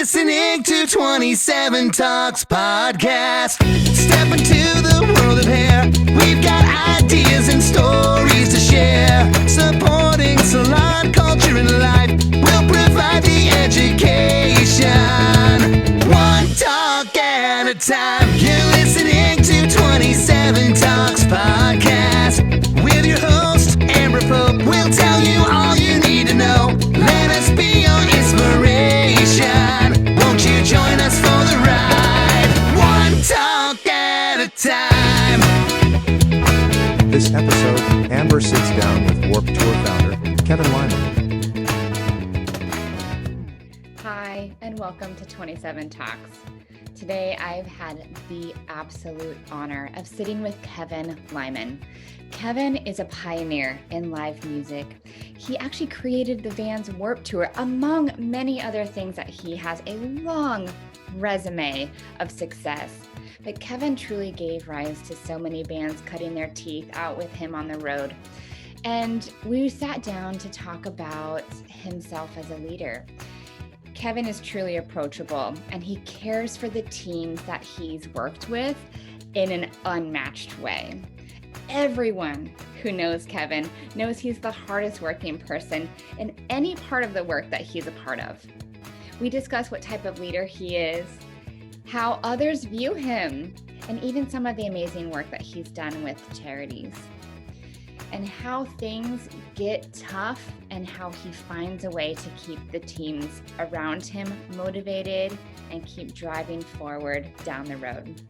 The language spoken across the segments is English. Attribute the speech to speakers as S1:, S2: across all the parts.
S1: listening to 27 Talks Podcast. Step into the world of hair. We've got ideas and stories to share. Supporting salon culture and life. We'll provide the education. One talk at a time. You're listening to 27 Talks Podcast. With your host, Amber Pope. We'll tell you all you need to know. Let us be your inspiration. Won't you join us for the ride? One talk at a time.
S2: This episode, Amber sits down with Warped Tour founder Kevin Lyman.
S3: Hi, and welcome to 27 Talks. Today, I've had the absolute honor of sitting with Kevin Lyman. Kevin is a pioneer in live music. He actually created the Vans Warped Tour, among many other things that he has a long resume of success. But Kevin truly gave rise to so many bands cutting their teeth out with him on the road. And we sat down to talk about himself as a leader. Kevin is truly approachable, and he cares for the teams that he's worked with in an unmatched way. Everyone who knows Kevin knows he's the hardest working person in any part of the work that he's a part of. We discuss what type of leader he is, how others view him, and even some of the amazing work that he's done with charities, and how things get tough and how he finds a way to keep the teams around him motivated and keep driving forward down the road.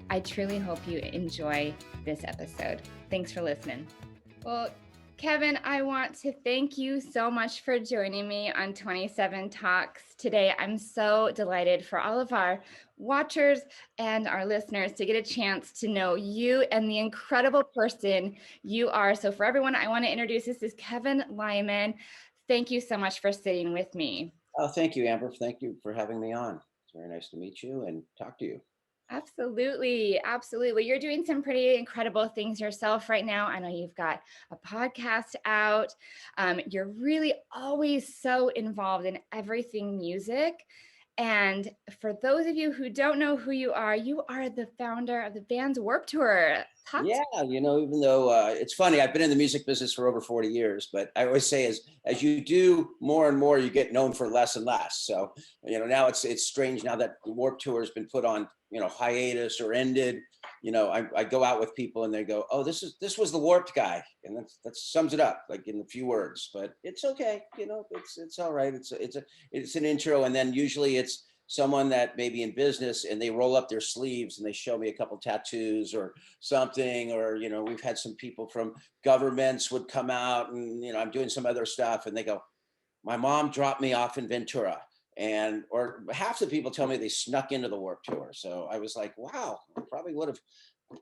S3: I truly hope you enjoy this episode. Thanks for listening. Well, Kevin, I want to thank you so much for joining me on 27 Talks today. I'm so delighted for all of our watchers and our listeners to get a chance to know you and the incredible person you are. So for everyone, I want to introduce, this is Kevin Lyman. Thank you so much for sitting with me.
S4: Oh, thank you, Amber. Thank you for having me on. It's very nice to meet you and talk to you.
S3: Absolutely. Absolutely. You're doing some pretty incredible things yourself right now. I know you've got a podcast out. You're really always so involved in everything music. And for those of you who don't know who you are the founder of the Vans Warped Tour.
S4: Yeah, even though it's funny, I've been in the music business for over 40 years, but I always say as you do more and more, you get known for less and less. So, now it's strange now that the Warped Tour has been put on, hiatus or ended. I go out with people and they go, "Oh, this was the Warped guy," and that sums it up like in a few words. But it's okay, it's all right. It's an intro, and then usually it's someone that may be in business and they roll up their sleeves and they show me a couple tattoos or something, or we've had some people from governments would come out and I'm doing some other stuff and they go, "My mom dropped me off in Ventura." Or half the people tell me they snuck into the Warped Tour. So I was like, wow, I probably would have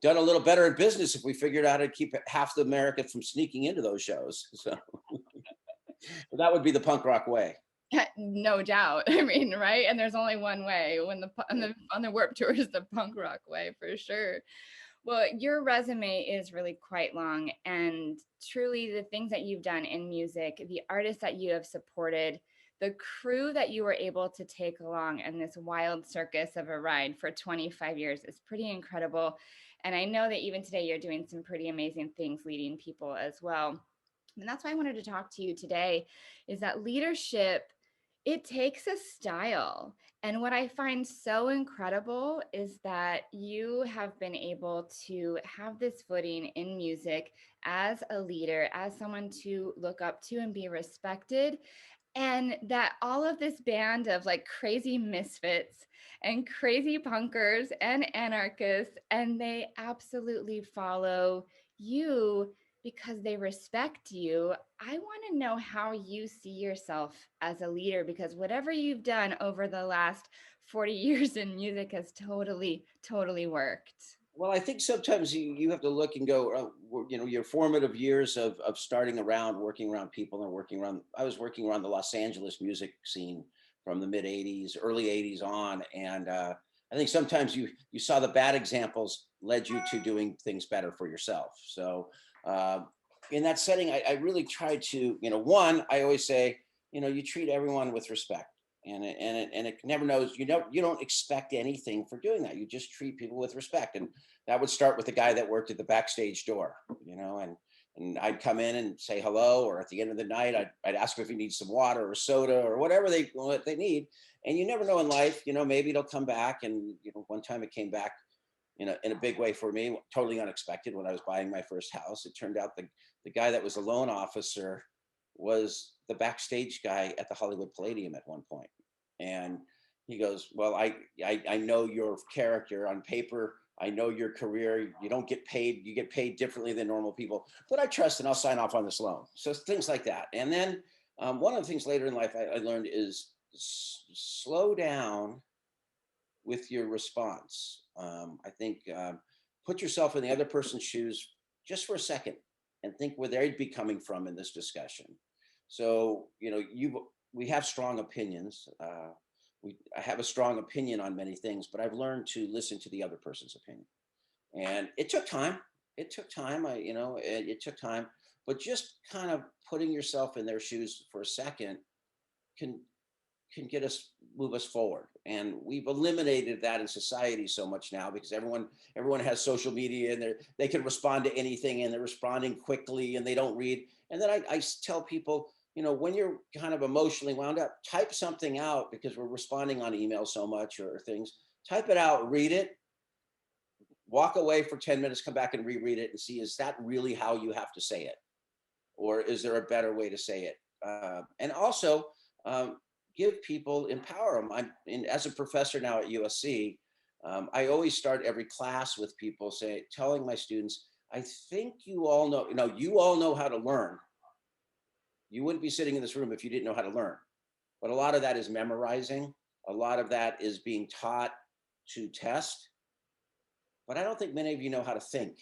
S4: done a little better in business if we figured out how to keep half the America from sneaking into those shows. So but that would be the punk rock way.
S3: No doubt. I mean, right? And there's only one way on the Warped Tour is the punk rock way for sure. Well, your resume is really quite long, and truly the things that you've done in music, the artists that you have supported, the crew that you were able to take along in this wild circus of a ride for 25 years is pretty incredible. And I know that even today you're doing some pretty amazing things leading people as well. And that's why I wanted to talk to you today, is that leadership, it takes a style. And what I find so incredible is that you have been able to have this footing in music as a leader, as someone to look up to and be respected. And that all of this band of like crazy misfits and crazy punkers and anarchists, and they absolutely follow you because they respect you. I want to know how you see yourself as a leader, because whatever you've done over the last 40 years in music has totally, totally worked.
S4: Well, I think sometimes you have to look and go, your formative years of starting around, working around people and I was working around the Los Angeles music scene from the mid 80s, early 80s on. And I think sometimes you saw the bad examples led you to doing things better for yourself. So in that setting, I really try to, one, I always say, you treat everyone with respect. and it never knows. You don't expect anything for doing that. You just treat people with respect, and that would start with the guy that worked at the backstage door, and I'd come in and say hello, or at the end of the night, I'd ask him if he needs some water or soda or whatever what they need. And you never know in life, maybe it'll come back. And one time it came back, in a big way for me, totally unexpected. When I was buying my first house, it turned out the guy that was a loan officer was the backstage guy at the Hollywood Palladium at one point. And he goes, well, I know your character on paper. I know your career. You don't get paid. You get paid differently than normal people, but I trust and I'll sign off on this loan. So things like that. And then one of the things later in life I learned is slow down with your response. I think put yourself in the other person's shoes just for a second and think where they'd be coming from in this discussion. So, we have strong opinions. I have a strong opinion on many things, but I've learned to listen to the other person's opinion. And it took time. It took time. It took time, but just kind of putting yourself in their shoes for a second can move us forward. And we've eliminated that in society so much now, because everyone has social media, and they can respond to anything, and they're responding quickly, and they don't read. And then I tell people, when you're kind of emotionally wound up, type something out, because we're responding on email so much or things. Type it out, read it, walk away for 10 minutes, come back and reread it and see, is that really how you have to say it? Or is there a better way to say it? And also give people, empower them. As a professor now at USC, I always start every class with people telling my students, I think you all know how to learn. You wouldn't be sitting in this room if you didn't know how to learn. But a lot of that is memorizing. A lot of that is being taught to test. But I don't think many of you know how to think.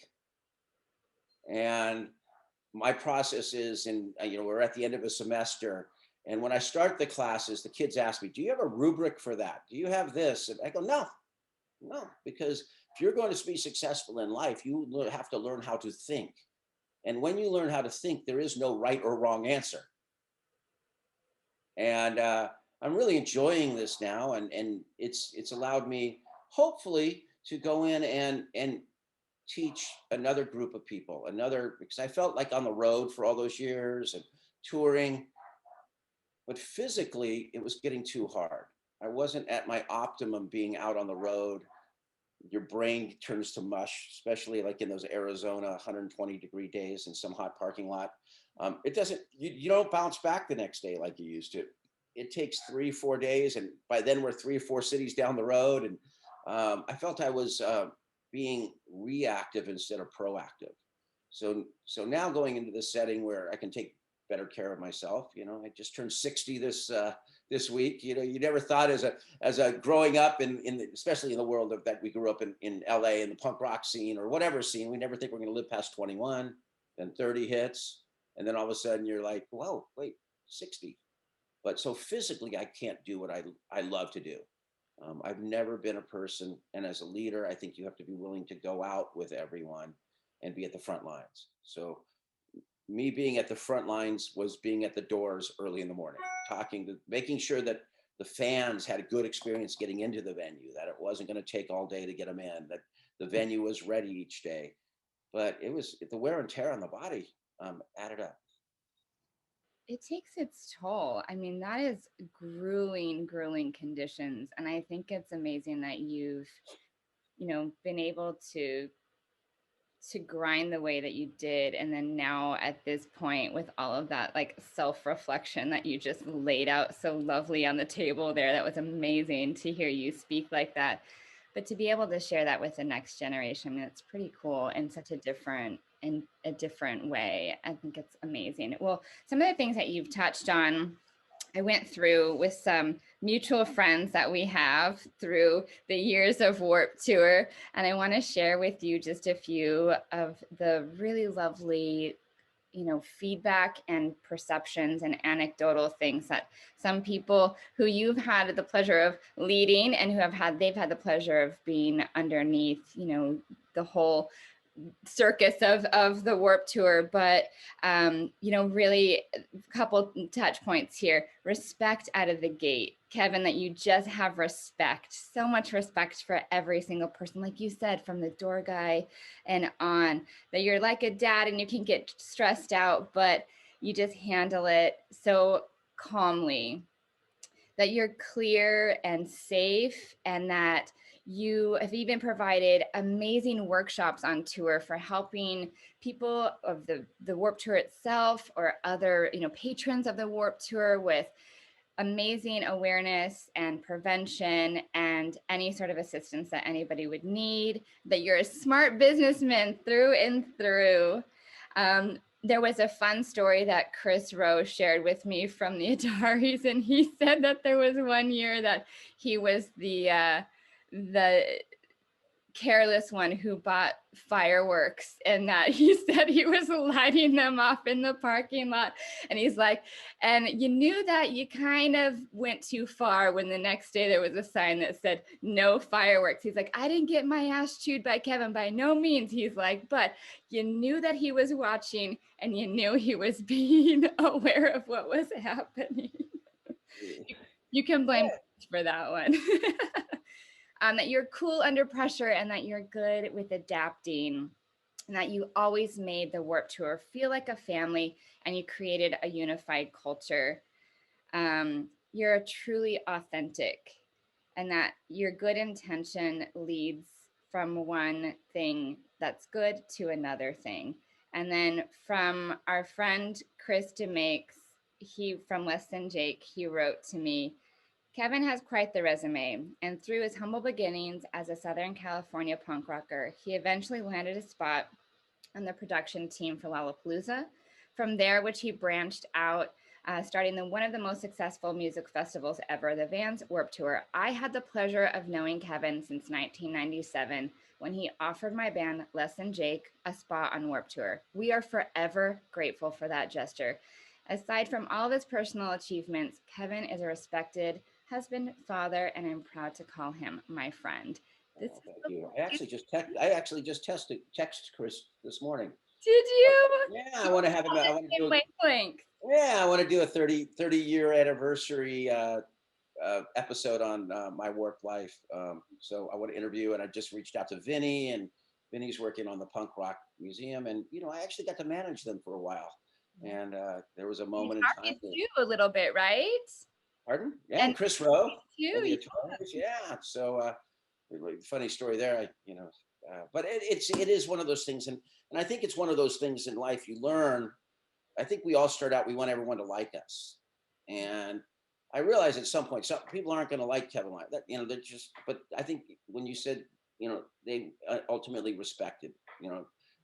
S4: And my process is, we're at the end of a semester, and when I start the classes, the kids ask me, do you have a rubric for that? Do you have this? And I go, no, because if you're going to be successful in life, you have to learn how to think. And when you learn how to think, there is no right or wrong answer. And I'm really enjoying this now. And it's allowed me, hopefully, to go in and teach another group of people, because I felt like on the road for all those years and touring, but physically it was getting too hard. I wasn't at my optimum being out on the road. Your brain turns to mush, especially like in those Arizona 120-degree days in some hot parking lot. You don't bounce back the next day like you used to. It takes 3-4 days. And by then we're 3 or 4 cities down the road. And I felt I was being reactive instead of proactive. So now going into this setting where I can take better care of myself. I just turned 60 this week. You never thought as a growing up especially in the world that we grew up in LA, in the punk rock scene or whatever scene, we never think we're going to live past 21, then 30 hits. And then all of a sudden you're like, whoa, wait, 60. But so physically, I can't do what I love to do. I've never been a person, and as a leader, I think you have to be willing to go out with everyone and be at the front lines. So me being at the front lines was being at the doors early in the morning, making sure that the fans had a good experience getting into the venue, that it wasn't going to take all day to get them in, that the venue was ready each day. But it was the wear and tear on the body added up.
S3: It takes its toll. I mean, that is grueling conditions. And I think it's amazing that you've, been able to grind the way that you did. And then now at this point, with all of that like self-reflection that you just laid out so lovely on the table there, that was amazing to hear you speak like that. But to be able to share that with the next generation, I mean, it's pretty cool in such a different way. I think it's amazing. Well, some of the things that you've touched on, I went through with some mutual friends that we have through the years of Warped Tour. And I want to share with you just a few of the really lovely, feedback and perceptions and anecdotal things that some people who you've had the pleasure of leading and they've had the pleasure of being underneath, the whole circus of the Warped Tour, but really a couple touch points here. Respect out of the gate, Kevin, that you just have respect, so much respect for every single person, like you said, from the door guy and on, that you're like a dad and you can get stressed out, but you just handle it so calmly, that you're clear and safe, and that you have even provided amazing workshops on tour for helping people of the Warped Tour itself or other, patrons of the Warped Tour with amazing awareness and prevention and any sort of assistance that anybody would need, that you're a smart businessman through and through. There was a fun story that Chris Rowe shared with me from the Ataris, and he said that there was one year that he was the careless one who bought fireworks, and that he said he was lighting them off in the parking lot, and he's like, and you knew that you kind of went too far when the next day there was a sign that said no fireworks. He's like, I didn't get my ass chewed by Kevin, by no means. He's like, but you knew that he was watching and you knew he was being aware of what was happening. You can blame for that one. That you're cool under pressure, and that you're good with adapting, and that you always made the Warped Tour feel like a family, and you created a unified culture. You're truly authentic, and that your good intention leads from one thing that's good to another thing. And then from our friend Chris DeMakes, from Less Than Jake, he wrote to me, Kevin has quite the resume, and through his humble beginnings as a Southern California punk rocker, he eventually landed a spot on the production team for Lollapalooza. From there, which he branched out, starting one of the most successful music festivals ever, the Vans Warped Tour. I had the pleasure of knowing Kevin since 1997 when he offered my band, Less Than Jake, a spot on Warped Tour. We are forever grateful for that gesture. Aside from all of his personal achievements, Kevin is a respected husband, father, and I'm proud to call him my friend.
S4: Thank you. I actually just texted Chris this morning.
S3: Did you?
S4: Yeah, I want to have him. I want to do a 30-year anniversary episode on my work life. So I want to interview, and I just reached out to Vinny, and Vinny's working on the Punk Rock Museum, and I actually got to manage them for a while. And there was a moment in time.
S3: You a little bit, right?
S4: Pardon? Yeah, and Chris Rowe.
S3: Too,
S4: yeah. So funny story there. But it is one of those things, and I think it's one of those things in life you learn. I think we all start out, we want everyone to like us, and I realize at some point some people aren't going to like Kevin Lyman. They're just. But I think when you said they ultimately respected.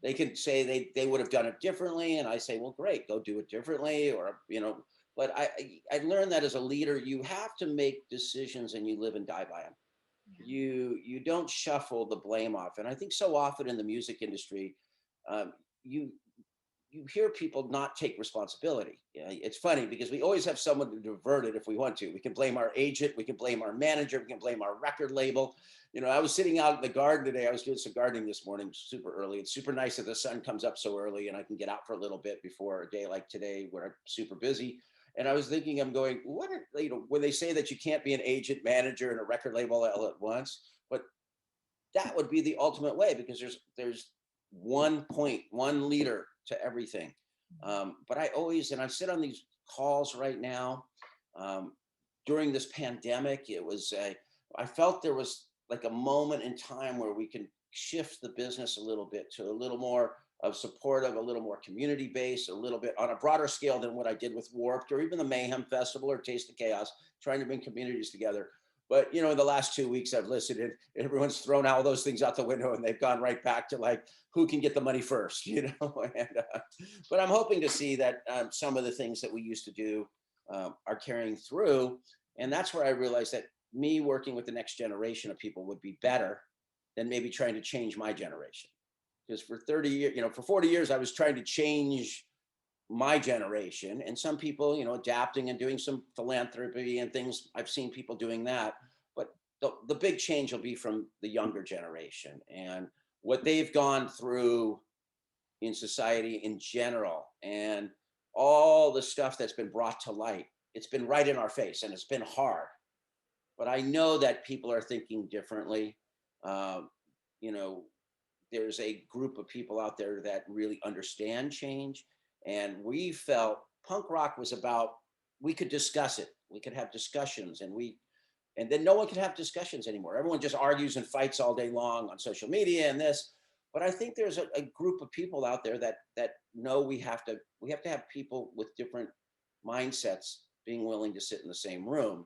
S4: They could say they would have done it differently, and I say, well, great, go do it differently, or But I learned that as a leader, you have to make decisions and you live and die by them. Yeah. You don't shuffle the blame off. And I think so often in the music industry, you hear people not take responsibility. It's funny because we always have someone to divert it if we want to. We can blame our agent, we can blame our manager, we can blame our record label. I was sitting out in the garden today. I was doing some gardening this morning, super early. It's super nice that the sun comes up so early and I can get out for a little bit before a day like today where I'm super busy. And I was thinking, I'm going, when they say that you can't be an agent, manager, and a record label all at once, but that would be the ultimate way, because there's one point, one leader to everything. But I sit on these calls right now. During this pandemic, I felt there was like a moment in time where we can shift the business a little bit to a little more of supportive, a little more community based, a little bit on a broader scale than what I did with Warped or even the Mayhem Festival or Taste of Chaos, trying to bring communities together. But in the last 2 weeks I've listened, and everyone's thrown all those things out the window, and they've gone right back to like, who can get the money first, And, but I'm hoping to see that some of the things that we used to do are carrying through, and that's where I realized that me working with the next generation of people would be better than maybe trying to change my generation. Because for 30 years, for 40 years, I was trying to change my generation, and some people, adapting and doing some philanthropy and things. I've seen people doing that, but the big change will be from the younger generation. And what they've gone through in society in general, and all the stuff that's been brought to light. It's been right in our face, and it's been hard. But I know that people are thinking differently. Um, you know, there's a group of people out there that really understand change, and we felt punk rock was about, we could discuss it, we could have discussions, and then no one can have discussions anymore. Everyone just argues and fights all day long on social media and this. But I think there's a group of people out there that know we have to have people with different mindsets being willing to sit in the same room.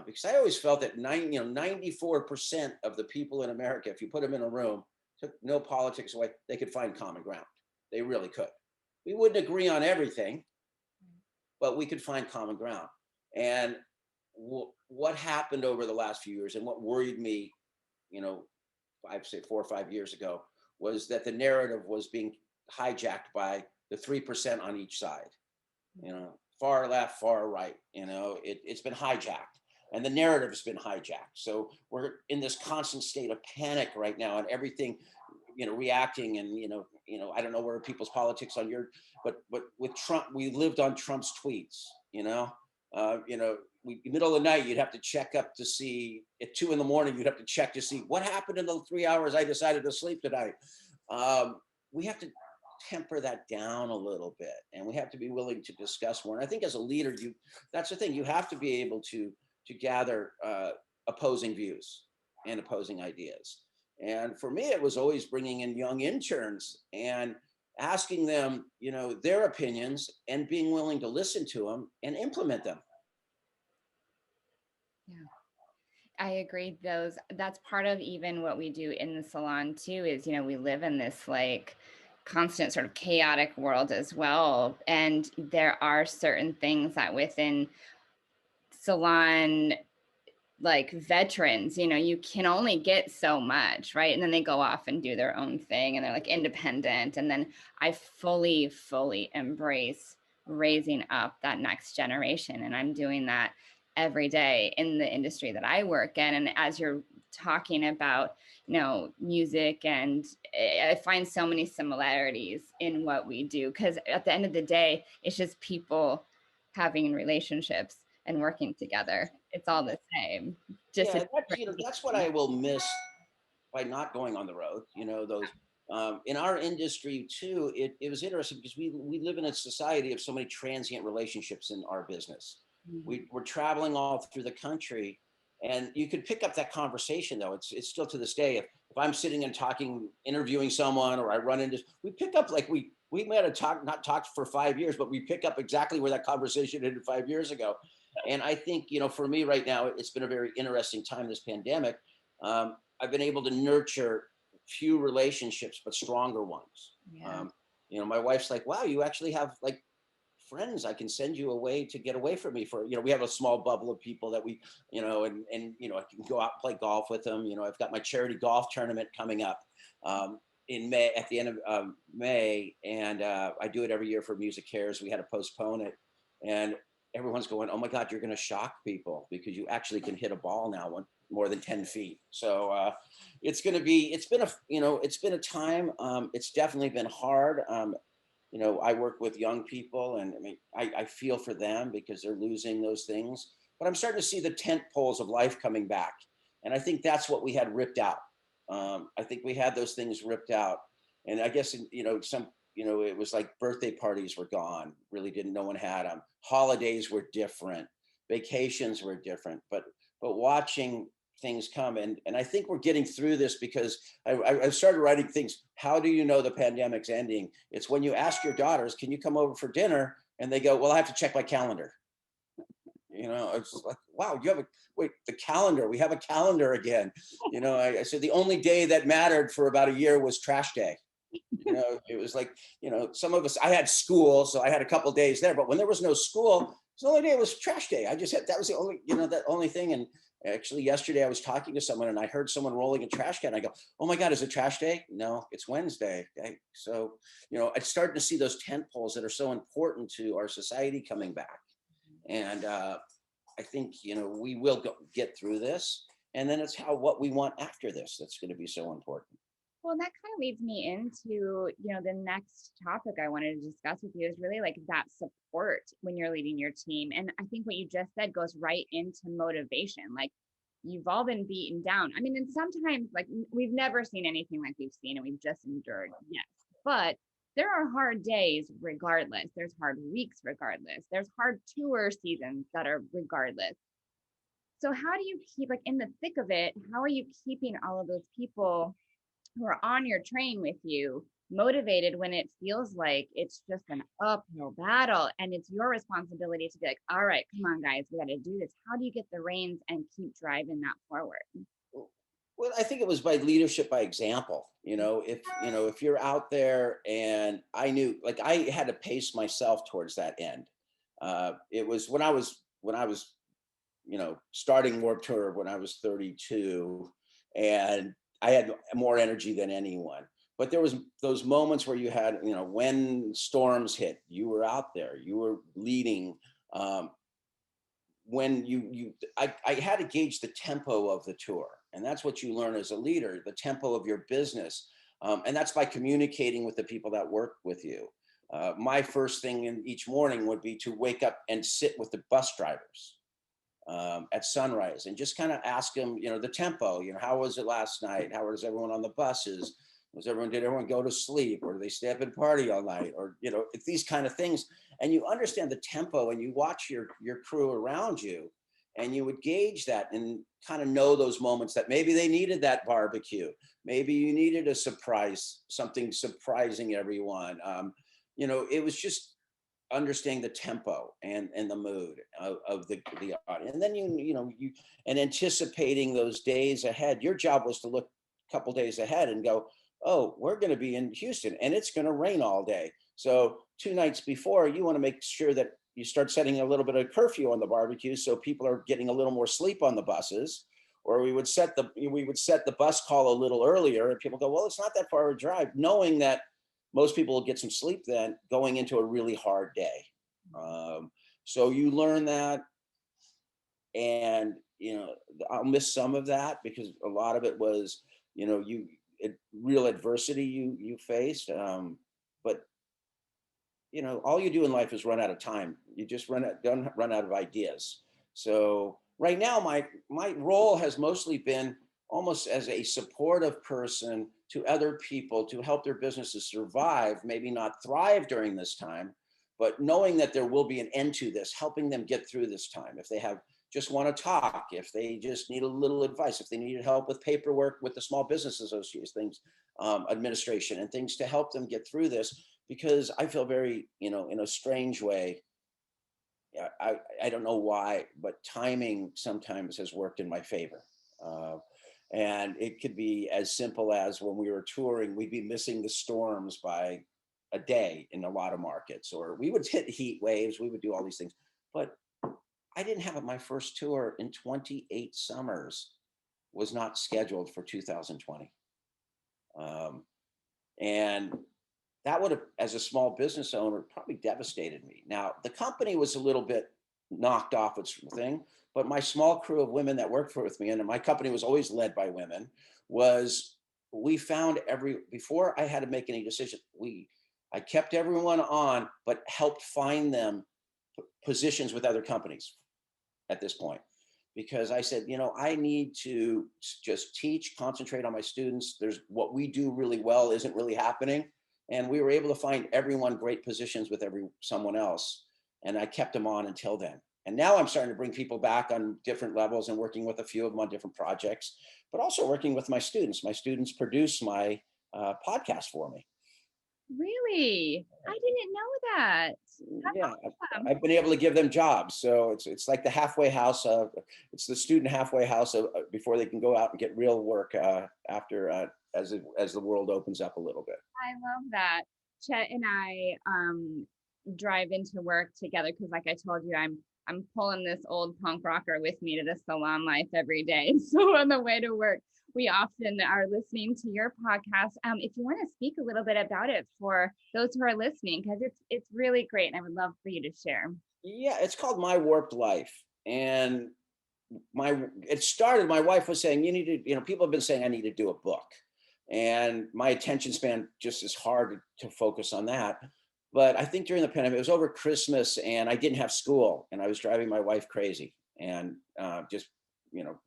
S4: Because I always felt that 94% of the people in America, if you put them in a room, took no politics away, they could find common ground. They really could. We wouldn't agree on everything, but we could find common ground. And what happened over the last few years, and what worried me, I'd say 4 or 5 years ago, was that the narrative was being hijacked by the 3% on each side. Far left, far right. It's been hijacked, and the narrative has been hijacked. So we're in this constant state of panic right now, and everything, reacting, and I don't know where people's politics on your, but with Trump, we lived on Trump's tweets. Middle of the night, you'd have to check up to see, at 2 a.m, you'd have to check to see what happened in the 3 hours I decided to sleep tonight. We have to temper that down a little bit, and we have to be willing to discuss more. And I think as a leader, that's the thing, you have to be able to gather opposing views and opposing ideas. And for me, it was always bringing in young interns and asking them, their opinions, and being willing to listen to them and implement them.
S3: Yeah, I agree. That's part of even what we do in the salon too, is, we live in this like constant sort of chaotic world as well. And there are certain things that within salon, like veterans, you can only get so much, right? And then they go off and do their own thing, and they're like independent. And then I fully embrace raising up that next generation. And I'm doing that every day in the industry that I work in. And as you're talking about, music, and I find so many similarities in what we do, because at the end of the day, it's just people having relationships and working together. It's all the same. Just
S4: Yeah, that's what I will miss by not going on the road. Those in our industry too. It was interesting because we live in a society of so many transient relationships in our business. We're traveling all through the country, and you could pick up that conversation though. It's still to this day. If I'm sitting and talking, interviewing someone, or I run into, we pick up like we might have not talked for 5 years, but we pick up exactly where that conversation ended 5 years ago. And I think, for me right now, it's been a very interesting time, this pandemic. I've been able to nurture few relationships, but stronger ones.
S3: Yeah.
S4: My wife's like, wow, you actually have like friends I can send you away to get away from me for, we have a small bubble of people that we, and I can go out and play golf with them. I've got my charity golf tournament coming up in May, at the end of May. And I do it every year for Music Cares. We had to postpone it. And everyone's going, oh my God, you're going to shock people because you actually can hit a ball now more than 10 feet. So it's been a time. It's definitely been hard. I work with young people, and I feel for them because they're losing those things, but I'm starting to see the tent poles of life coming back. And I think that's what we had ripped out. I think we had those things ripped out. And I guess, it was like birthday parties were gone. Really no one had them. Holidays were different. Vacations were different. But watching things come, and I think we're getting through this because I started writing things. How do you know the pandemic's ending? It's when you ask your daughters, can you come over for dinner? And they go, well, I have to check my calendar. It's like, wow, the calendar, we have a calendar again. I said the only day that mattered for about a year was trash day. It was like, some of us, I had school, so I had a couple of days there, but when there was no school, the only day was trash day. That was the only, that only thing. And actually yesterday I was talking to someone and I heard someone rolling a trash can. I go, oh my God, is it trash day? No, it's Wednesday. Okay. So, I started to see those tent poles that are so important to our society coming back. And I think, we will get through this. And then it's what we want after this that's going to be so important.
S3: Well, that kind of leads me into, the next topic I wanted to discuss with you is really like that support when you're leading your team. And I think what you just said goes right into motivation. Like you've all been beaten down. I mean, and sometimes like we've never seen anything like we've seen and we've just endured. Yes. But there are hard days regardless. There's hard weeks regardless. There's hard tour seasons that are regardless. So how do you keep like in the thick of it? How are you keeping all of those people who are on your train with you motivated when it feels like it's just an uphill battle and it's your responsibility to be like, all right, come on guys, we got to do this. How do you get the reins and keep driving that forward?
S4: Well, I think it was by leadership, by example. If you're out there, and I knew, like, I had to pace myself towards that end. It was when I was starting Warped Tour when I was 32, and I had more energy than anyone. But there was those moments where you had, when storms hit, you were out there, you were leading. When I had to gauge the tempo of the tour, and that's what you learn as a leader, the tempo of your business, and that's by communicating with the people that work with you. My first thing in each morning would be to wake up and sit with the bus drivers at sunrise and just kind of ask them, the tempo, how was it last night? How was everyone on the buses? Did everyone go to sleep, or did they stay up and party all night? Or, these kind of things. And you understand the tempo and you watch your crew around you, and you would gauge that and kind of know those moments that maybe they needed that barbecue. Maybe you needed a surprise, something surprising everyone. It was just understanding the tempo and the mood of the audience. And then and anticipating those days ahead. Your job was to look a couple days ahead and go, oh, we're going to be in Houston and it's going to rain all day. So 2 nights before, you want to make sure that you start setting a little bit of curfew on the barbecue so people are getting a little more sleep on the buses. Or we would set the bus call a little earlier, and people go, well, it's not that far of a drive, knowing that most people will get some sleep then going into a really hard day. So you learn that, and I'll miss some of that because a lot of it was real adversity you faced. But all you do in life is run out of time. You just run out of ideas. So right now, my role has mostly been almost as a supportive person to other people to help their businesses survive, maybe not thrive during this time, but knowing that there will be an end to this, helping them get through this time. If they just want to talk, if they just need a little advice, if they needed help with paperwork with the Small Business Association, things, administration and things to help them get through this, because I feel very, in a strange way, I don't know why, but timing sometimes has worked in my favor. And it could be as simple as when we were touring, we'd be missing the storms by a day in a lot of markets, or we would hit heat waves, we would do all these things. But I didn't have my first tour in 28 summers was not scheduled for 2020. And that would have, as a small business owner, probably devastated me. Now, the company was a little bit knocked off its thing, but my small crew of women that worked with me, and my company was always led by women, we found before I had to make any decision, I kept everyone on, but helped find them positions with other companies at this point. Because I said, I need to just teach, concentrate on my students. There's what we do really well isn't really happening. And we were able to find everyone great positions with someone else. And I kept them on until then. And now I'm starting to bring people back on different levels and working with a few of them on different projects, but also working with my students. My students produce my podcast for me.
S3: Really? I didn't know that. That's
S4: Yeah,
S3: awesome.
S4: I've been able to give them jobs. So it's like the halfway house. It's the student halfway house before they can go out and get real work after as the world opens up a little bit.
S3: I love that. Chet and I drive into work together because, like I told you, I'm pulling this old punk rocker with me to the salon life every day. So on the way to work, we often are listening to your podcast. If you want to speak a little bit about it for those who are listening, because it's really great, and I would love for you to share.
S4: Yeah, it's called My Warped Life, and it started. My wife was saying, you need to, people have been saying I need to do a book, and my attention span just is hard to focus on that. But I think during the pandemic, it was over Christmas, and I didn't have school, and I was driving my wife crazy, and just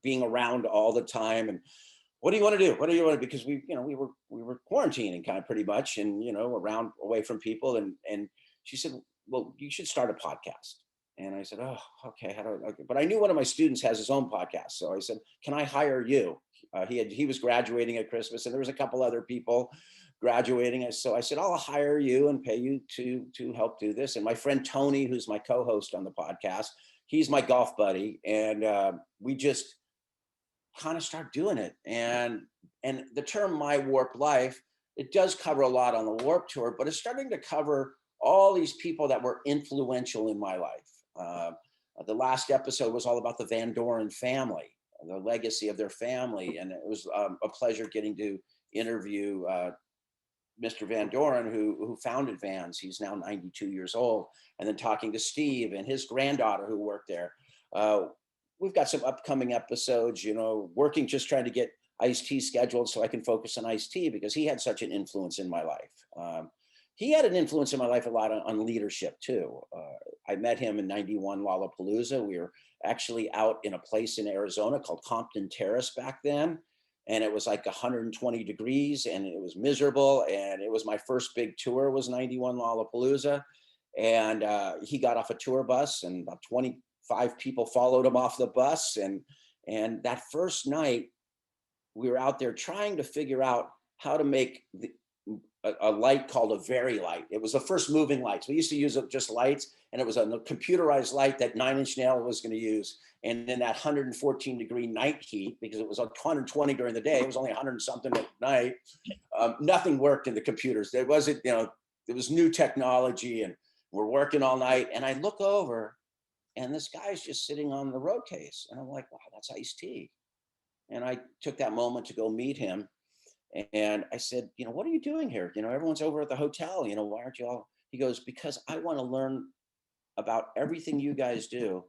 S4: being around all the time. And what do you want to do? What do you want to? Because we were quarantining kind of pretty much, and around away from people. And she said, well, you should start a podcast. And I said, oh, okay. How do I? Okay. But I knew one of my students has his own podcast, so I said, can I hire you? He was graduating at Christmas, and there was a couple other people graduating. So I said, I'll hire you and pay you to help do this. And my friend Tony, who's my co-host on the podcast, he's my golf buddy, and we just kind of start doing it. And the term My Warp Life, it does cover a lot on the Warp Tour, but it's starting to cover all these people that were influential in my life. The last episode was all about the Van Doren family, the legacy of their family. And it was a pleasure getting to interview Mr. Van Doren, who founded Vans. He's now 92 years old. And then talking to Steve and his granddaughter who worked there. We've got some upcoming episodes, working, just trying to get Ice-T scheduled so I can focus on Ice-T, because he had such an influence in my life. He had an influence in my life a lot on leadership too. I met him in '91 Lollapalooza. We were actually out in a place in Arizona called Compton Terrace back then. And it was like 120 degrees and it was miserable. And it was my first big tour, was '91 Lollapalooza. And he got off a tour bus, and about 25 people followed him off the bus. And that first night, we were out there trying to figure out how to make a light called a very light. It was the first moving lights. We used to use just lights, and it was a computerized light that Nine Inch Nails was going to use. And in that 114 degree night heat, because it was 120 during the day, it was only 100 something at night. Nothing worked in the computers. There wasn't, it was new technology, and we're working all night. And I look over, and this guy's just sitting on the road case. And I'm like, wow, that's Ice-T. And I took that moment to go meet him. And I said, what are you doing here? Everyone's over at the hotel. Why aren't you all? He goes, because I want to learn about everything you guys do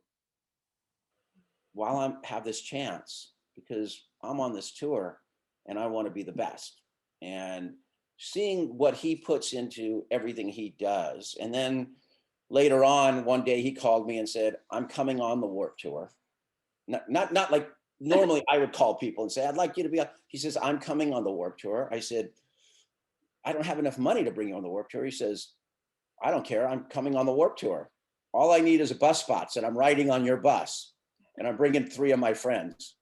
S4: while I have this chance, because I'm on this tour and I want to be the best. And seeing what he puts into everything he does. And then later on, one day he called me and said, I'm coming on the Warp Tour. Not like normally I would call people and say, I'd like you to be on. He says, I'm coming on the Warp Tour. I said, I don't have enough money to bring you on the Warp Tour. He says, I don't care. I'm coming on the Warp Tour. All I need is a bus spots, and I'm riding on your bus. And I'm bringing 3 of my friends,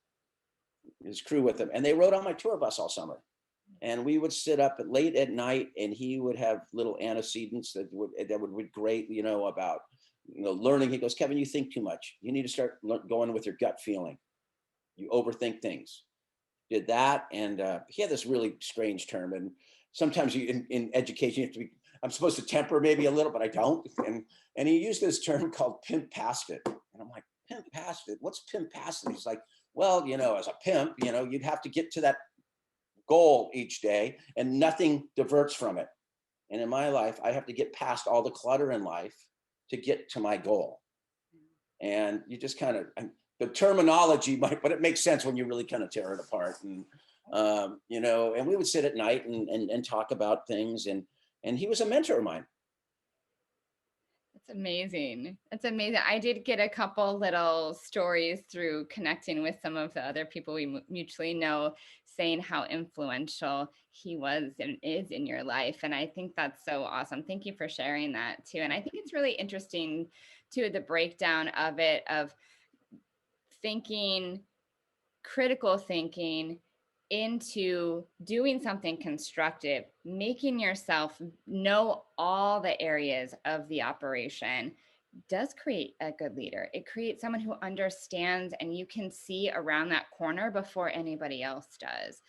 S4: his crew with him. And they rode on my tour bus all summer. And we would sit up late at night, and he would have little antecedents that would be great, about learning. He goes, Kevin, you think too much. You need to start going with your gut feeling. You overthink things. Did that. And he had this really strange term. And sometimes in education, you have to be, I'm supposed to temper maybe a little, but I don't. And he used this term called pimp past it. And I'm like, pimp past it? What's pimp past it? He's like, well, as a pimp, you'd have to get to that goal each day and nothing diverts from it. And in my life, I have to get past all the clutter in life to get to my goal. And you just kind of, the terminology might, but it makes sense when you really kind of tear it apart. And, and we would sit at night and talk about things. And he was a mentor of mine.
S3: That's amazing. That's amazing. I did get a couple little stories through connecting with some of the other people we mutually know, saying how influential he was and is in your life. And I think that's so awesome. Thank you for sharing that too. And I think it's really interesting too, the breakdown of it, of thinking, critical thinking into doing something constructive, making yourself know all the areas of the operation does create a good leader. It creates someone who understands, and you can see around that corner before anybody else does.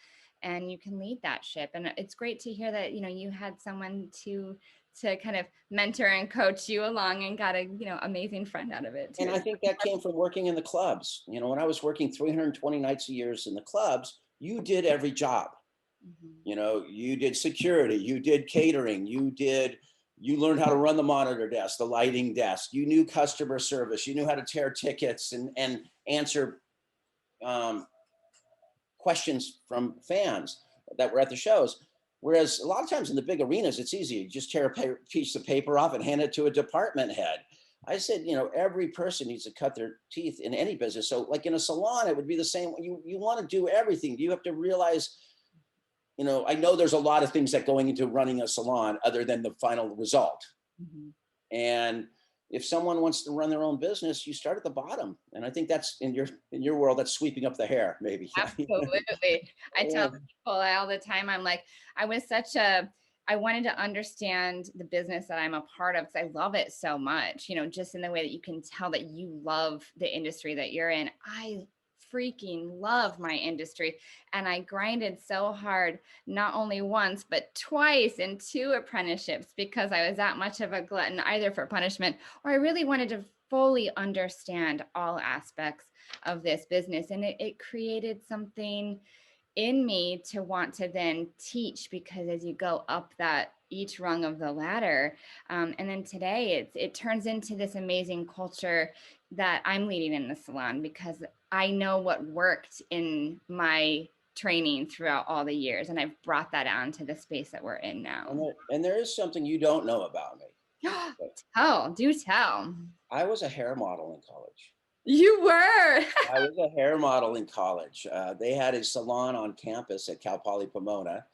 S3: And you can lead that ship. And it's great to hear that, you had someone to kind of mentor and coach you along, and got a, amazing friend out of it too.
S4: And I think that came from working in the clubs. When I was working 320 nights a year in the clubs, you did every job. Mm-hmm. You did security, you did catering, you learned how to run the monitor desk, the lighting desk, you knew customer service, you knew how to tear tickets and answer questions from fans. that were at the shows. Whereas a lot of times in the big arenas, it's easy. You just tear a piece of paper off and hand it to a department head. I said, every person needs to cut their teeth in any business. So like in a salon, it would be the same. You want to do everything. You have to realize, I know there's a lot of things that going into running a salon other than the final result. Mm-hmm. And if someone wants to run their own business, you start at the bottom. And I think that's in your world, that's sweeping up the hair, maybe.
S3: Absolutely. I tell people all the time, I'm like, I wanted to understand the business that I'm a part of because I love it so much, just in the way that you can tell that you love the industry that you're in. I freaking love my industry. And I grinded so hard, not only once, but twice in 2 apprenticeships because I was that much of a glutton, either for punishment or I really wanted to fully understand all aspects of this business. And it created something in me to want to then teach, because as you go up that each rung of the ladder, and then today it turns into this amazing culture that I'm leading in the salon because I know what worked in my training throughout all the years, and I've brought that on to the space that we're in now.
S4: And there is something you don't know about me.
S3: Do tell.
S4: I was a hair model in college.
S3: You were.
S4: I was a hair model in college. They had a salon on campus at Cal Poly Pomona,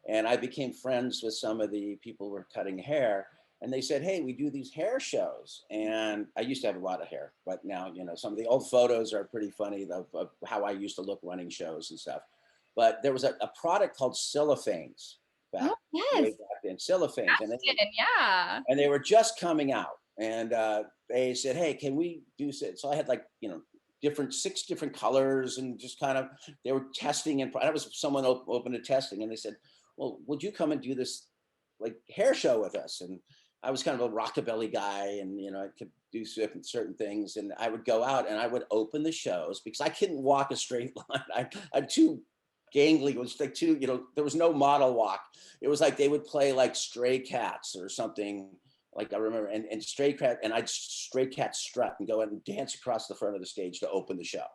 S4: and I became friends with some of the people who were cutting hair. And they said, "Hey, we do these hair shows." And I used to have a lot of hair, but now, some of the old photos are pretty funny of how I used to look running shows and stuff. But there was a product called Cellophanes way back then, Cellophanes, and they were just coming out. And they said, "Hey, can we do so?" So I had 6 different colors, and just kind of, they were testing, and I was someone open to testing, and they said, "Well, would you come and do this hair show with us?" And I was kind of a rockabilly guy, and I could do certain things, and I would go out and I would open the shows because I couldn't walk a straight line. I'm too gangly. It was there was no model walk. It was like they would play Stray Cats or something. I remember, and Stray Cat, and I'd Stray Cat strut and go and dance across the front of the stage to open the show.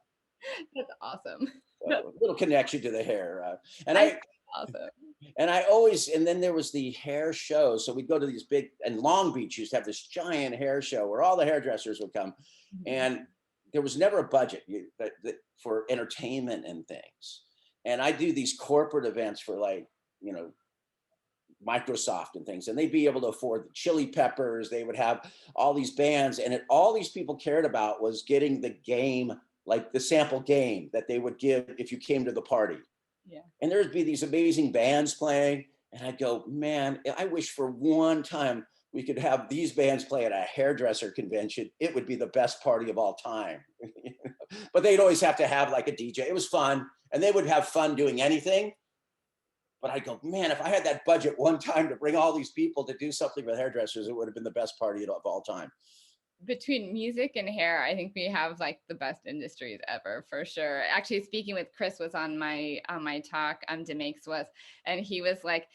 S3: That's awesome.
S4: So, a little connection to the hair,
S3: awesome.
S4: And then there was the hair show. So we'd go to these big, and Long Beach used to have this giant hair show where all the hairdressers would come, and there was never a budget for entertainment and things. And I do these corporate events for Microsoft and things, and they'd be able to afford the Chili Peppers. They would have all these bands, and all these people cared about was getting the game, the sample game that they would give if you came to the party. Yeah. And there'd be these amazing bands playing, and I'd go, "Man, I wish for one time we could have these bands play at a hairdresser convention. It would be the best party of all time." But they'd always have to have a DJ. It was fun, and they would have fun doing anything. But I go, "Man, if I had that budget one time to bring all these people to do something with hairdressers, it would have been the best party of all time."
S3: Between music and hair, I think we have the best industries ever, for sure. Actually, speaking with Chris was on my talk, Demakes was, and he was like,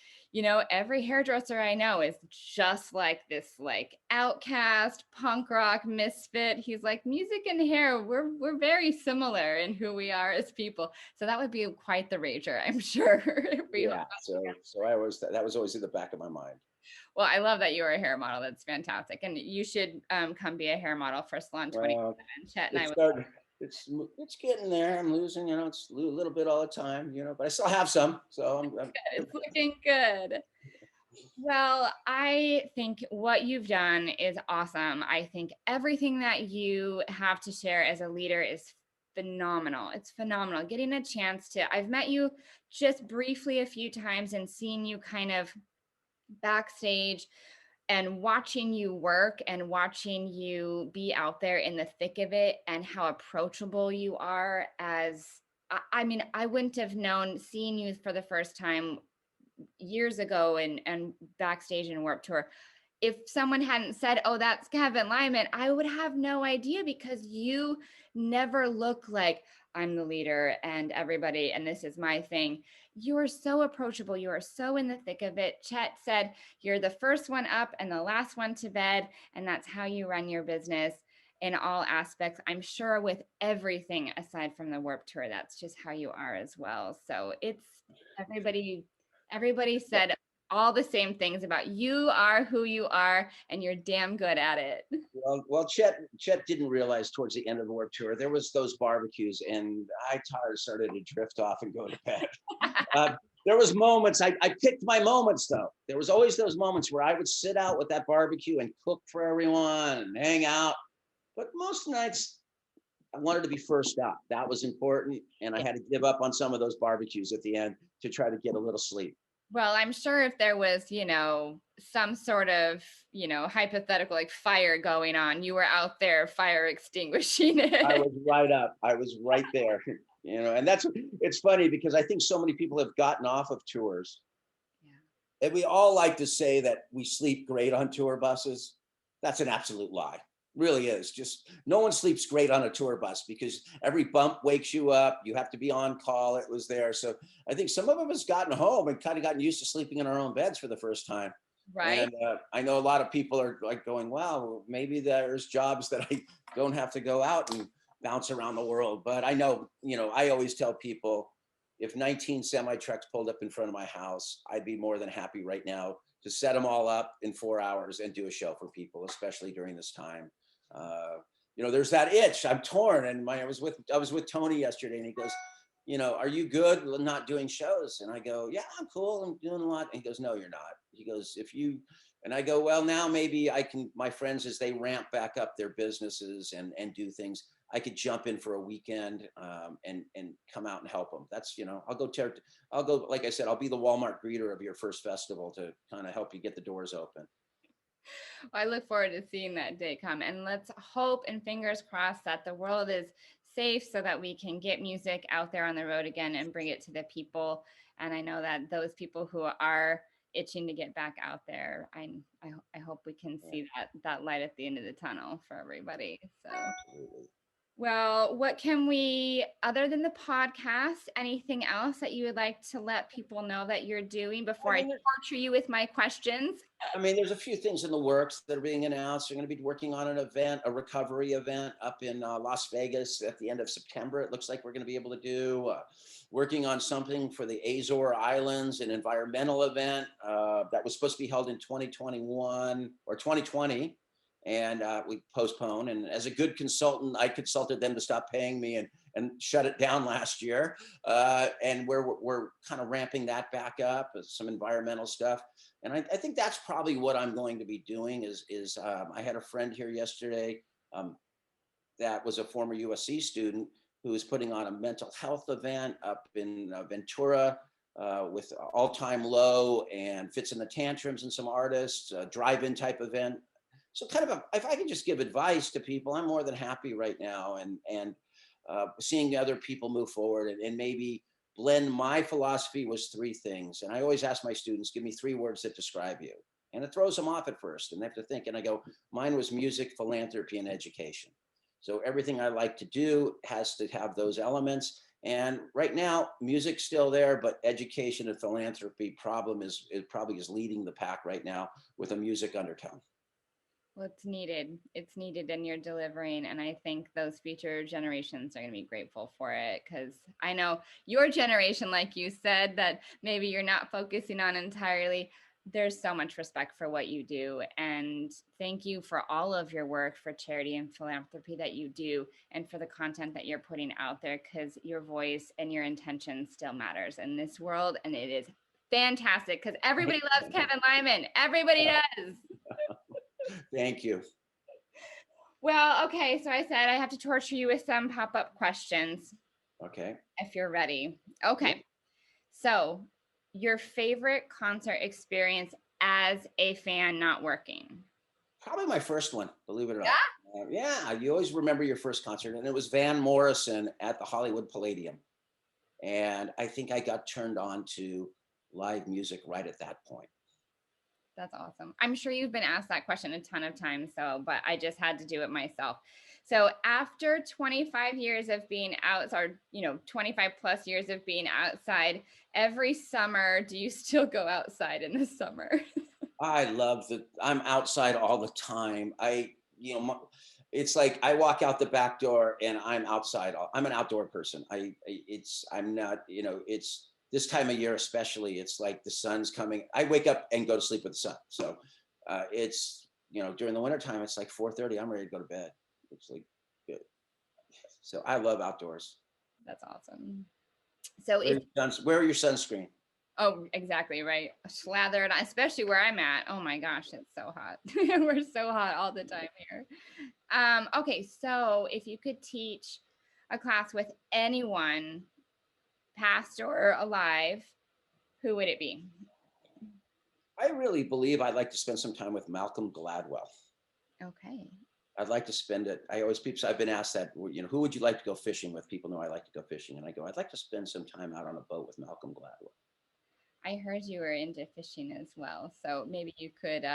S3: every hairdresser I know is just like this outcast punk rock misfit. He's like, music and hair, we're very similar in who we are as people. So that would be quite the rager, I'm sure.
S4: So that was always in the back of my mind.
S3: Well, I love that you are a hair model. That's fantastic. And you should come be a hair model for Salon 27. Chet and
S4: it's getting there. I'm losing, it's a little bit all the time, but I still have some. So I'm
S3: it's looking good. Well, I think what you've done is awesome. I think everything that you have to share as a leader is phenomenal. It's phenomenal. Getting a chance I've met you just briefly a few times and seen you kind of backstage and watching you work and watching you be out there in the thick of it and how approachable you are. I wouldn't have known, seeing you for the first time years ago and backstage in Warped Tour, if someone hadn't said, "Oh, that's Kevin Lyman," I would have no idea, because you never look like, "I'm the leader and everybody, and this is my thing." You are so approachable. You are so in the thick of it. Chet said, you're the first one up and the last one to bed, and that's how you run your business. in all aspects. I'm sure with everything aside from the Warped Tour, that's just how you are as well. So it's everybody said all the same things about you are who you are and you're damn good at it.
S4: Well, Chet didn't realize towards the end of the Warped Tour, there was those barbecues and I started to drift off and go to bed. There was moments, I picked my moments though. There was always those moments where I would sit out with that barbecue and cook for everyone and hang out. But most nights I wanted to be first up. That was important. And I had to give up on some of those barbecues at the end to try to get a little sleep.
S3: Well, I'm sure if there was, some sort of, hypothetical like fire going on, you were out there fire extinguishing it.
S4: I was right up. I was right there, and it's funny because I think so many people have gotten off of tours. Yeah. And we all like to say that we sleep great on tour buses. That's an absolute lie. Really is. Just no one sleeps great on a tour bus because every bump wakes you up. You have to be on call. It was there. So I think some of us gotten home and kind of gotten used to sleeping in our own beds for the first time.
S3: Right.
S4: And I know a lot of people are like going, wow, maybe there's jobs that I don't have to go out and bounce around the world. But I know, I always tell people if 19 semi trucks pulled up in front of my house, I'd be more than happy right now to set them all up in 4 hours and do a show for people, especially during this time. There's that itch. I'm torn. And I was with Tony yesterday and he goes, are you good not doing shows? And I go, yeah, I'm cool. I'm doing a lot. And he goes, no, you're not. He goes, and I go, well, now maybe I can, my friends, as they ramp back up their businesses and do things, I could jump in for a weekend and come out and help them. That's, I'll go, like I said, I'll be the Walmart greeter of your first festival to kind of help you get the doors open.
S3: Well, I look forward to seeing that day come, and let's hope and fingers crossed that the world is safe so that we can get music out there on the road again and bring it to the people. And I know that those people who are itching to get back out there, I hope we can see that light at the end of the tunnel for everybody. So.
S4: Absolutely.
S3: Well, what can we, other than the podcast, anything else that you would like to let people know that you're doing before I torture you with my questions?
S4: There's a few things in the works that are being announced. We're going to be working on an event, a recovery event up in Las Vegas at the end of September. It looks like we're going to be able to do working on something for the Azore Islands, an environmental event that was supposed to be held in 2021 or 2020. And we postponed. And as a good consultant, I consulted them to stop paying me and shut it down last year. And we're kind of ramping that back up with some environmental stuff. And I think that's probably what I'm going to be doing is I had a friend here yesterday that was a former USC student who is putting on a mental health event up in Ventura with All Time Low and Fits in the Tantrums and some artists, a drive-in type event. So kind of if I can just give advice to people, I'm more than happy right now. And seeing other people move forward and maybe blend. My philosophy was 3 things. And I always ask my students, give me 3 words that describe you. And it throws them off at first and they have to think. And I go, mine was music, philanthropy, and education. So everything I like to do has to have those elements. And right now, music's still there, but education and philanthropy probably is leading the pack right now with a music undertone.
S3: Well, it's needed and you're delivering. And I think those future generations are going to be grateful for it because I know your generation, like you said, that maybe you're not focusing on entirely. There's so much respect for what you do. And thank you for all of your work for charity and philanthropy that you do and for the content that you're putting out there because your voice and your intention still matters in this world. And it is fantastic because everybody loves Kevin Lyman. Everybody does.
S4: Thank you.
S3: Well, okay. So I said I have to torture you with some pop-up questions.
S4: Okay.
S3: If you're ready. Okay. So your favorite concert experience as a fan not working?
S4: Probably my first one, believe it or not. Yeah, you always remember your first concert. And it was Van Morrison at the Hollywood Palladium. And I think I got turned on to live music right at that point.
S3: That's awesome. I'm sure you've been asked that question a ton of times, but I just had to do it myself. So after 25 years of being outside, 25 plus years of being outside, every summer, do you still go outside in the summer?
S4: I love that. I'm outside all the time. it's like I walk out the back door and I'm outside. I'm an outdoor person. I'm not, it's this time of year, especially, it's like the sun's coming. I wake up and go to sleep with the sun. So it's, during the wintertime, it's like 4:30. I'm ready to go to bed. It's like, good. So I love outdoors.
S3: That's awesome. So
S4: Where are your sunscreen?
S3: Oh, exactly right. Slathered, especially where I'm at. Oh my gosh, it's so hot. We're so hot all the time here. Okay, so if you could teach a class with anyone, past or alive, who would it be?
S4: I really believe I'd like to spend some time with Malcolm Gladwell.
S3: Okay.
S4: I'd like to spend it. I've been asked that, who would you like to go fishing with? People know I like to go fishing. And I go, I'd like to spend some time out on a boat with Malcolm Gladwell.
S3: I heard you were into fishing as well. So maybe you could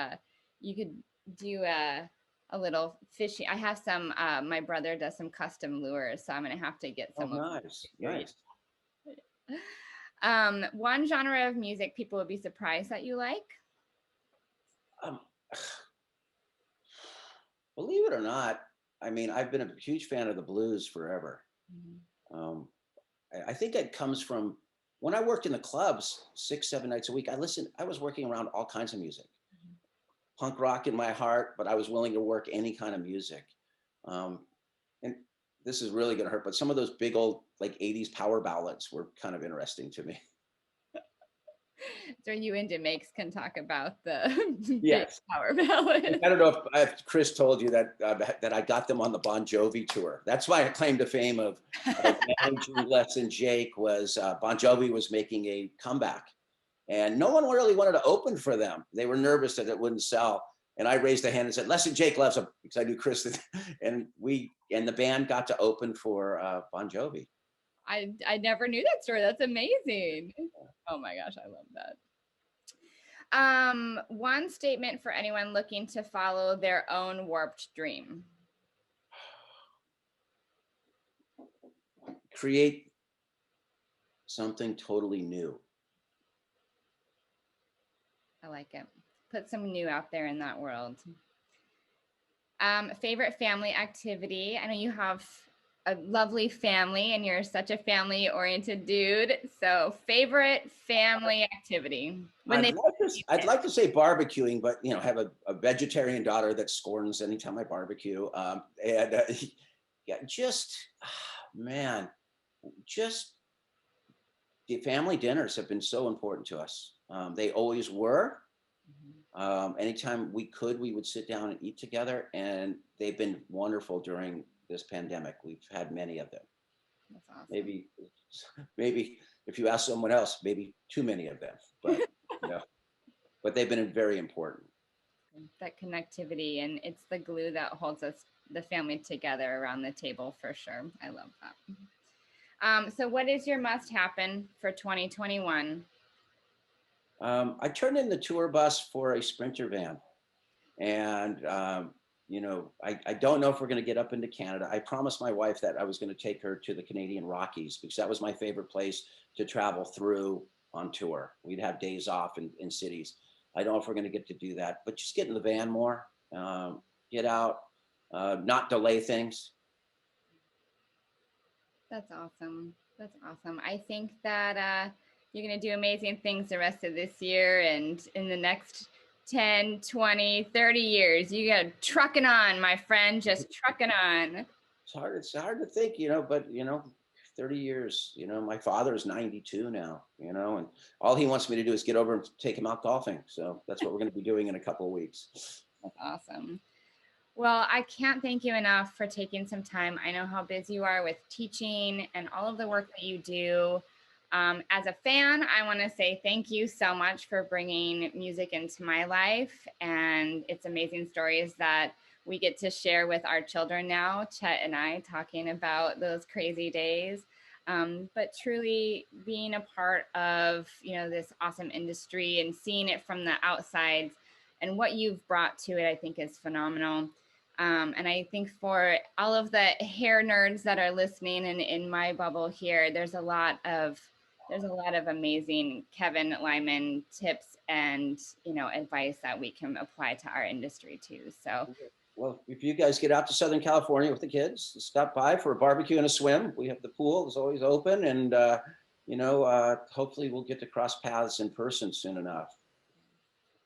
S3: do a little fishing. I have some, my brother does some custom lures, so I'm going to have to get some.
S4: Oh, nice.
S3: One genre of music people would be surprised that you like?
S4: Believe it or not, I mean, I've been a huge fan of the blues forever.
S3: Mm-hmm.
S4: I think it comes from when I worked in the clubs 6-7 nights a week. I was working around all kinds of music, punk rock in my heart, but I was willing to work any kind of music. And this is really going to hurt, but some of those big old like 80s power ballads were kind of interesting to me.
S3: So you and Makes can talk about the
S4: Yes.
S3: power ballad.
S4: I don't know if Chris told you that that I got them on the Bon Jovi tour. That's why I claim to fame of Andrew, Les, and Jake was Bon Jovi was making a comeback, and no one really wanted to open for them. They were nervous that it wouldn't sell, and I raised a hand and said, "Les and Jake loves them," because I knew Chris, and the band got to open for Bon Jovi.
S3: I never knew that story. That's amazing. Oh my gosh, I love that. One statement for anyone looking to follow their own warped dream.
S4: Create something totally new.
S3: I like it. Put some new out there in that world. Favorite family activity. I know you have a lovely family and you're such a family-oriented dude. So favorite family activity.
S4: I'd like to say barbecuing, but have a vegetarian daughter that scorns anytime I barbecue. Yeah, just the family dinners have been so important to us. They always were. Anytime we could, we would sit down and eat together, and they've been wonderful during this pandemic. We've had many of them.
S3: That's awesome.
S4: Maybe if you ask someone else, maybe too many of them, but but they've been very important.
S3: That connectivity, and it's the glue that holds the family together around the table for sure. I love that. So what is your must happen for 2021?
S4: I turned in the tour bus for a Sprinter van, and I don't know if we're going to get up into Canada. I promised my wife that I was going to take her to the Canadian Rockies because that was my favorite place to travel through on tour. We'd have days off in cities. I don't know if we're going to get to do that, but just get in the van more, get out, not delay things.
S3: That's awesome. That's awesome. I think that you're going to do amazing things the rest of this year and in the next 10, 20, 30 years. You got trucking on, my friend, just trucking on.
S4: It's hard to think, but 30 years, my father's 92 now, and all he wants me to do is get over and take him out golfing. So that's what we're going to be doing in a couple of weeks.
S3: That's awesome. Well, I can't thank you enough for taking some time. I know how busy you are with teaching and all of the work that you do. As a fan, I want to say thank you so much for bringing music into my life. And it's amazing stories that we get to share with our children now, Chet and I, talking about those crazy days. But truly being a part of, this awesome industry and seeing it from the outside and what you've brought to it, I think is phenomenal. And I think for all of the hair nerds that are listening and in my bubble here, there's a lot of amazing Kevin Lyman tips and, advice that we can apply to our industry too. So
S4: well, if you guys get out to Southern California with the kids, stop by for a barbecue and a swim. We have the pool is always open, and hopefully we'll get to cross paths in person soon enough.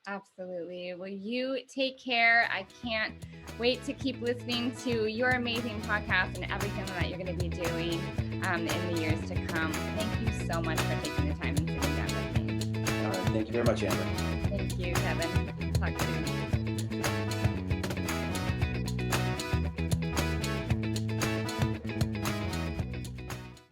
S3: Absolutely. Well, you take care. I can't wait to keep listening to your amazing podcast and everything that you're going to be doing in the years to come. Thank you so much for taking the time and sitting down with me.
S4: All right. Thank you very much, Amber.
S3: Thank you, Kevin. Talk soon.